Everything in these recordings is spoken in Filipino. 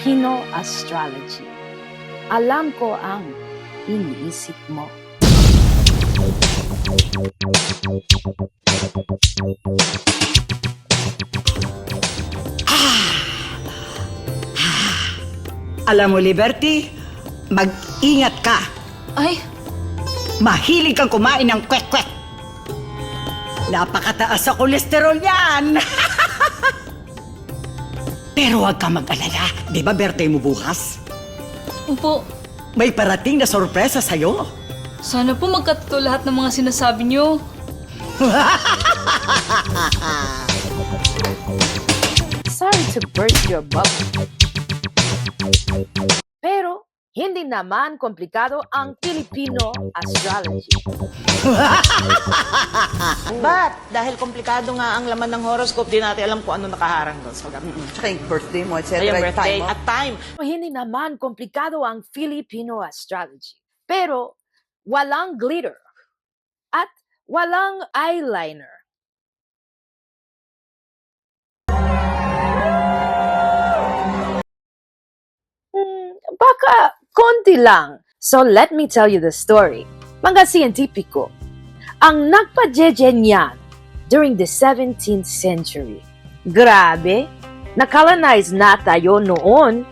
Filipino astrology. Alam ko ang iniisip mo. Alam mo, Liberty, mag-ingat ka. Ay, Mahilig kang kumain ng kwek-kwek. Napakataas sa kolesterol niyan. Pero huwag kang mag-alala. Di ba birthday mo bukas? po, May parating na sorpresa sa'yo. sana po magkatotoo lahat ng mga sinasabi niyo. Sorry to burst your bubble. Pero, hindi naman komplikado ang Filipino astrology. But, dahil komplikado nga ang laman ng horoscope, di natin alam kung ano nakaharang doon. So, Tsaka yung birthday mo, etc. yung yung birthday time mo. at time. Hindi naman komplikado ang Filipino astrology. Pero, walang glitter at walang eyeliner. Baka konti lang. So let me tell you the story. Mga siyentipiko, ang nagpa-jeje niyan during the 17th century. Grabe, nakolonize na tayo noon.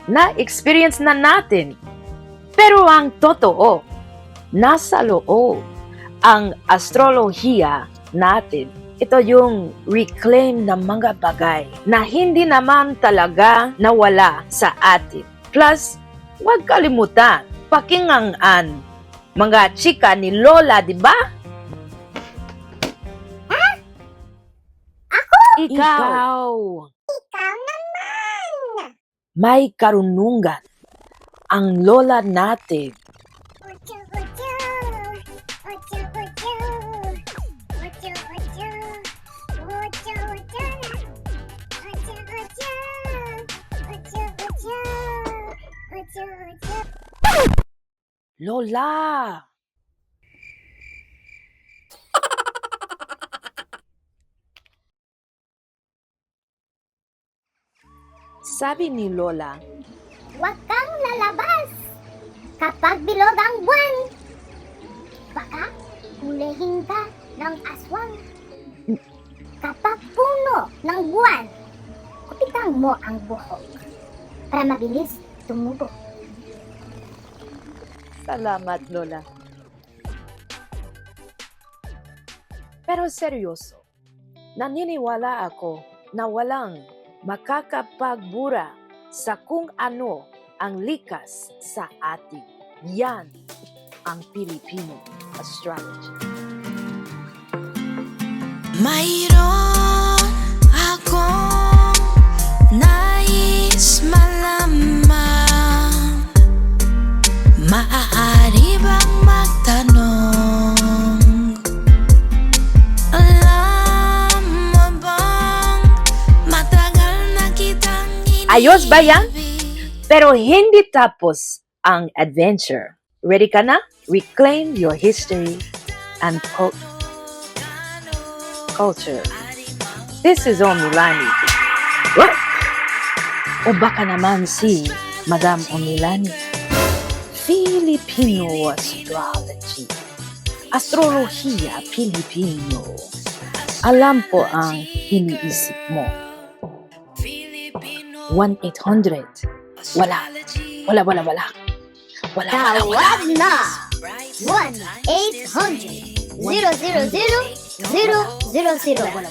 Na-experience na natin. Pero ang totoo, nasa loob ang astrolohiya natin. Ito yung reclaim ng mga bagay na hindi naman talaga nawala sa atin. Plus, huwag kalimutan, pakingangan mga chika ni Lola, di ba? Ikaw. Ikaw naman! May karunungan ang Lola natin. Uchu, uchu! Uchu, uchu! Uchu, uchu! Uchu, uchu! Uchu, uchu! Uchu, uchu! Uchu, uchu! Lola! Sabi ni Lola, Huwag kang lalabas kapag bilog ang buwan. Baka hulihin ka ng aswang. Kapag puno ng buwan, kupitan mo ang buhok para mabilis tumubo. salamat Lola. Pero seryoso, naniniwala ako na walang makakapagbura sa kung ano ang likas sa atin. Yan ang Filipino astrology. Mayroon akong nais malaman. Maaari bang magtanong? Alam mo bang matagal na kitang Ayos ba yan? Pero hindi tapos ang adventure. Ready ka na? Reclaim your history and culture. This is Omilani. What? O baka naman si Madam Omilani. Filipino astrology. Astrolohiya Pilipino. Alam ko ang iniisip mo. 1-800. Wala. Tawag na! 1-800-000-000. Wala.